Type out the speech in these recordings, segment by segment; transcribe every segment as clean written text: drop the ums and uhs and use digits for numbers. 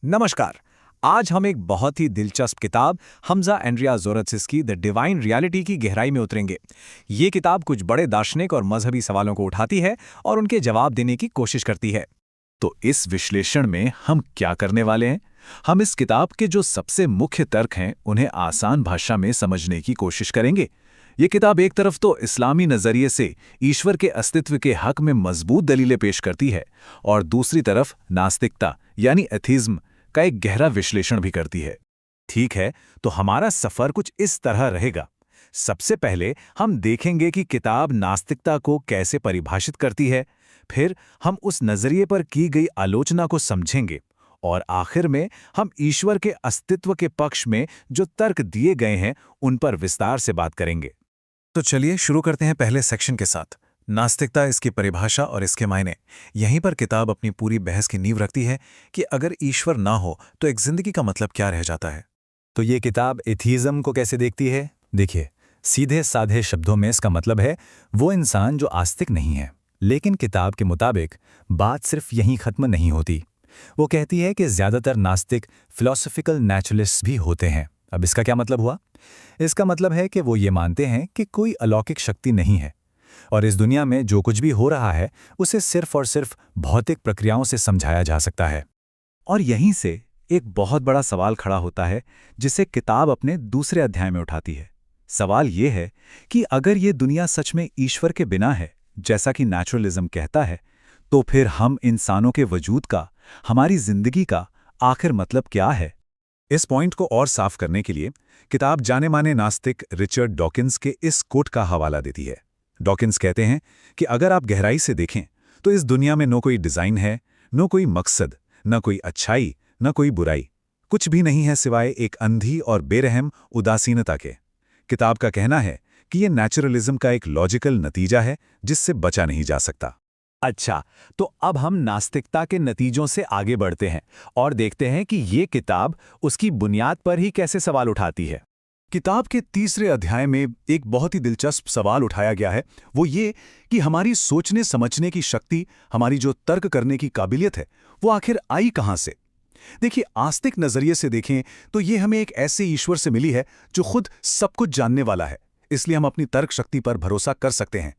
नमस्कार। आज हम एक बहुत ही दिलचस्प किताब हमजा एंड्रिया जोरत्सिस की द डिवाइन रियलिटी की गहराई में उतरेंगे। ये किताब कुछ बड़े दार्शनिक और मजहबी सवालों को उठाती है और उनके जवाब देने की कोशिश करती है। तो इस विश्लेषण में हम क्या करने वाले हैं? हम इस किताब के जो सबसे मुख्य तर्क हैं उन्हें आसान भाषा में समझने की कोशिश करेंगे। ये किताब एक तरफ तो इस्लामी नजरिए से ईश्वर के अस्तित्व के हक में मजबूत दलीलें पेश करती है और दूसरी तरफ नास्तिकता यानी एथिज्म का एक गहरा विश्लेषण भी करती है। ठीक है, तो हमारा सफर कुछ इस तरह रहेगा। सबसे पहले हम देखेंगे कि किताब नास्तिकता को कैसे परिभाषित करती है, फिर हम उस नजरिए पर की गई आलोचना को समझेंगे और आखिर में हम ईश्वर के अस्तित्व के पक्ष में जो तर्क दिए गए हैं उन पर विस्तार से बात करेंगे। तो चलिए शुरू करते हैं पहले सेक्शन के साथ, नास्तिकता, इसकी परिभाषा और इसके मायने। यहीं पर किताब अपनी पूरी बहस की नींव रखती है कि अगर ईश्वर ना हो तो एक जिंदगी का मतलब क्या रह जाता है। तो ये किताब एथीज़म को कैसे देखती है? देखिए, सीधे साधे शब्दों में इसका मतलब है वो इंसान जो आस्तिक नहीं है। लेकिन किताब के मुताबिक बात सिर्फ यहीं खत्म नहीं होती। वो कहती है कि ज्यादातर नास्तिक फिलॉसफिकल नेचुरलिस्ट भी होते हैं। अब इसका क्या मतलब हुआ? इसका मतलब है कि वो ये मानते हैं कि कोई अलौकिक शक्ति नहीं है और इस दुनिया में जो कुछ भी हो रहा है उसे सिर्फ और सिर्फ भौतिक प्रक्रियाओं से समझाया जा सकता है। और यहीं से एक बहुत बड़ा सवाल खड़ा होता है जिसे किताब अपने दूसरे अध्याय में उठाती है। सवाल ये है कि अगर ये दुनिया सच में ईश्वर के बिना है, जैसा कि नेचुरलिज्म कहता है, तो फिर हम इंसानों के वजूद का, हमारी जिंदगी का आखिर मतलब क्या है? इस पॉइंट को और साफ करने के लिए किताब जाने माने नास्तिक रिचर्ड डॉकिंस के इस कोट का हवाला देती है। डॉकिंस कहते हैं कि अगर आप गहराई से देखें तो इस दुनिया में न कोई डिजाइन है, न कोई मकसद, न कोई अच्छाई, न कोई बुराई। कुछ भी नहीं है सिवाय एक अंधी और बेरहम उदासीनता के। किताब का कहना है कि यह नेचुरलिज्म का एक लॉजिकल नतीजा है जिससे बचा नहीं जा सकता। अच्छा, तो अब हम नास्तिकता के नतीजों से आगे बढ़ते हैं और देखते हैं कि ये किताब उसकी बुनियाद पर ही कैसे सवाल उठाती है। किताब के तीसरे अध्याय में एक बहुत ही दिलचस्प सवाल उठाया गया है, वो ये कि हमारी सोचने समझने की शक्ति, हमारी जो तर्क करने की काबिलियत है, वो आखिर आई कहाँ से? देखिए, आस्तिक नजरिए से देखें तो ये हमें एक ऐसे ईश्वर से मिली है जो खुद सब कुछ जानने वाला है, इसलिए हम अपनी तर्क शक्ति पर भरोसा कर सकते हैं।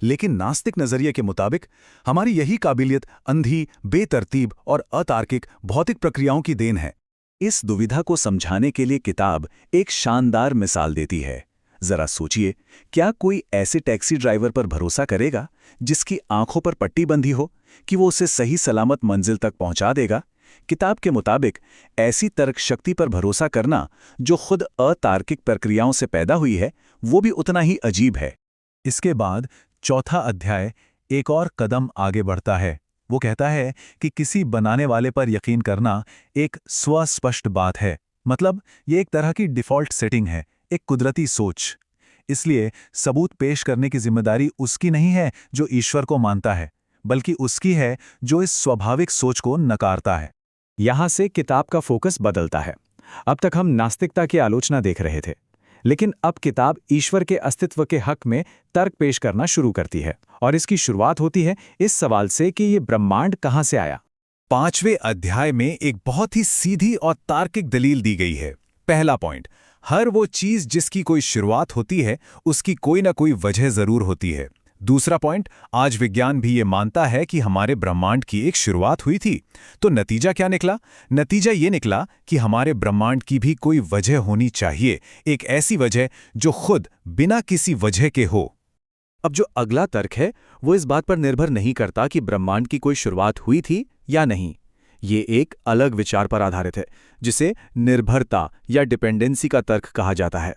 लेकिन नास्तिक नजरिए के मुताबिक हमारी यही काबिलियत अंधी, बेतरतीब और अतार्किक भौतिक प्रक्रियाओं की देन है। इस दुविधा को समझाने के लिए किताब एक शानदार मिसाल देती है। जरा सोचिए, क्या कोई ऐसे टैक्सी ड्राइवर पर भरोसा करेगा जिसकी आंखों पर पट्टी बंधी हो कि वो उसे सही सलामत मंजिल तक पहुंचा देगा? किताब के मुताबिक ऐसी तर्क शक्ति पर भरोसा करना जो खुद अतार्किक प्रक्रियाओं से पैदा हुई है, वो भी उतना ही अजीब है। इसके बाद चौथा अध्याय एक और कदम आगे बढ़ता है। वो कहता है कि किसी बनाने वाले पर यकीन करना एक स्वस्पष्ट बात है, मतलब ये एक तरह की डिफ़ॉल्ट सेटिंग है, एक कुदरती सोच। इसलिए सबूत पेश करने की जिम्मेदारी उसकी नहीं है जो ईश्वर को मानता है, बल्कि उसकी है जो इस स्वाभाविक सोच को नकारता है। यहाँ से किताब का फोकस बदलता है। अब तक हम नास्तिकता की आलोचना देख रहे थे, लेकिन अब किताब ईश्वर के अस्तित्व के हक में तर्क पेश करना शुरू करती है और इसकी शुरुआत होती है इस सवाल से कि ये ब्रह्मांड कहाँ से आया। 5वें अध्याय में एक बहुत ही सीधी और तार्किक दलील दी गई है। पहला पॉइंट, हर वो चीज जिसकी कोई शुरुआत होती है उसकी कोई ना कोई वजह जरूर होती है। दूसरा पॉइंट, आज विज्ञान भी ये मानता है कि हमारे ब्रह्मांड की एक शुरुआत हुई थी। तो नतीजा क्या निकला? नतीजा ये निकला कि हमारे ब्रह्मांड की भी कोई वजह होनी चाहिए, एक ऐसी वजह जो खुद बिना किसी वजह के हो। अब जो अगला तर्क है वो इस बात पर निर्भर नहीं करता कि ब्रह्मांड की कोई शुरुआत हुई थी या नहीं। ये एक अलग विचार पर आधारित है जिसे निर्भरता या डिपेंडेंसी का तर्क कहा जाता है।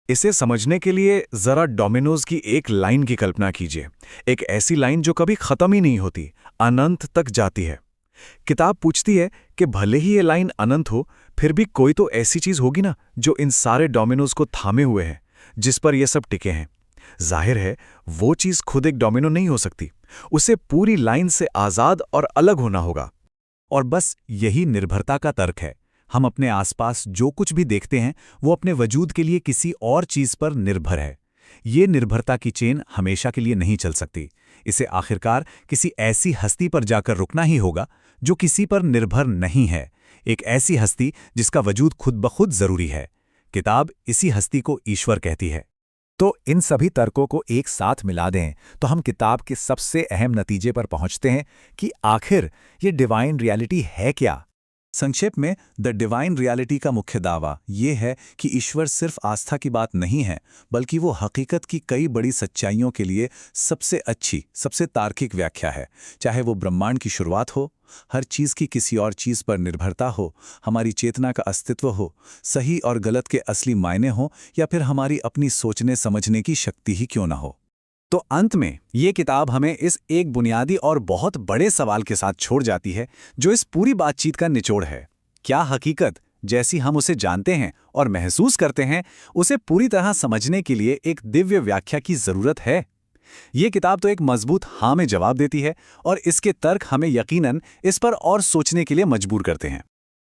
इसे समझने के लिए जरा डोमिनोज की एक लाइन की कल्पना कीजिए, एक ऐसी लाइन जो कभी खत्म ही नहीं होती, अनंत तक जाती है। किताब पूछती है कि भले ही ये लाइन अनंत हो, फिर भी कोई तो ऐसी चीज होगी ना जो इन सारे डोमिनोज को थामे हुए है, जिस पर ये सब टिके हैं। जाहिर है वो चीज खुद एक डोमिनो नहीं हो सकती, उसे पूरी लाइन से आजाद और अलग होना होगा। और बस यही निर्भरता का तर्क है। हम अपने आसपास जो कुछ भी देखते हैं वो अपने वजूद के लिए किसी और चीज पर निर्भर है। ये निर्भरता की चेन हमेशा के लिए नहीं चल सकती। इसे आखिरकार किसी ऐसी हस्ती पर जाकर रुकना ही होगा जो किसी पर निर्भर नहीं है। एक ऐसी हस्ती जिसका वजूद खुद ब खुद जरूरी है। किताब इसी हस्ती को ईश्वर कहती है। तो इन सभी तर्कों को एक साथ मिला दें तो हम किताब के सबसे अहम नतीजे पर पहुंचते हैं कि आखिर ये डिवाइन रियलिटी है क्या। संक्षेप में द डिवाइन रियलिटी का मुख्य दावा ये है कि ईश्वर सिर्फ आस्था की बात नहीं है, बल्कि वो हकीकत की कई बड़ी सच्चाइयों के लिए सबसे अच्छी, सबसे तार्किक व्याख्या है। चाहे वो ब्रह्मांड की शुरुआत हो, हर चीज़ की किसी और चीज़ पर निर्भरता हो, हमारी चेतना का अस्तित्व हो, सही और गलत के असली मायने हो, या फिर हमारी अपनी सोचने समझने की शक्ति ही क्यों ना हो। तो अंत में ये किताब हमें इस एक बुनियादी और बहुत बड़े सवाल के साथ छोड़ जाती है, जो इस पूरी बातचीत का निचोड़ है। क्या हकीकत, जैसी हम उसे जानते हैं और महसूस करते हैं, उसे पूरी तरह समझने के लिए एक दिव्य व्याख्या की ज़रूरत है? ये किताब तो एक मजबूत हाँ में जवाब देती है, और इसके तर्क हमें यकीनन इस पर और सोचने के लिए मजबूर करते हैं।